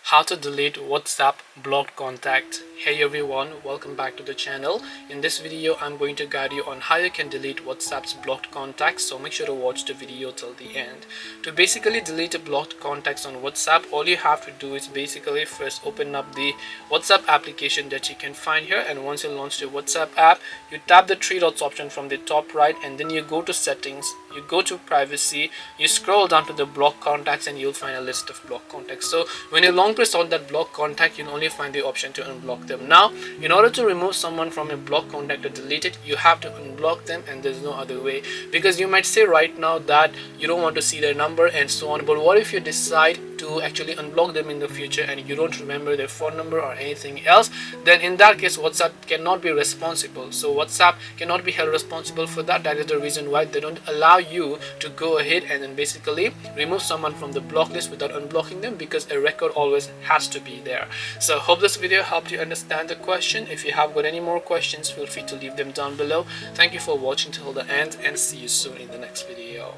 How to delete WhatsApp blocked contact. Hey everyone, welcome back to the channel. In this video I'm going to guide you on how you can delete WhatsApp's blocked contacts, so make sure to watch the video till the end. To basically delete a blocked contacts on WhatsApp, all you have to do is basically first open up the WhatsApp application that you can find here, and once you launch the WhatsApp app, you tap the three dots option from the top right, and then you go to settings, you go to privacy, you scroll down to the block contacts, and you'll find a list of block contacts. So when you long press on that block contact, you'll only find the option to unblock them. Now in order to remove someone from a block contact or delete it, you have to unblock them, and there's no other way, because you might say right now that you don't want to see their number and so on. But what if you decide to actually unblock them in the future and you don't remember their phone number or anything else? Then in that case WhatsApp cannot be responsible. So WhatsApp cannot be held responsible for that. That is the reason why they don't allow you to go ahead and then basically remove someone from the block list without unblocking them, because a record always has to be there. So hope this video helped you understand the question. If you have got any more questions, feel free to leave them down below. Thank you for watching till the end, and see you soon in the next video.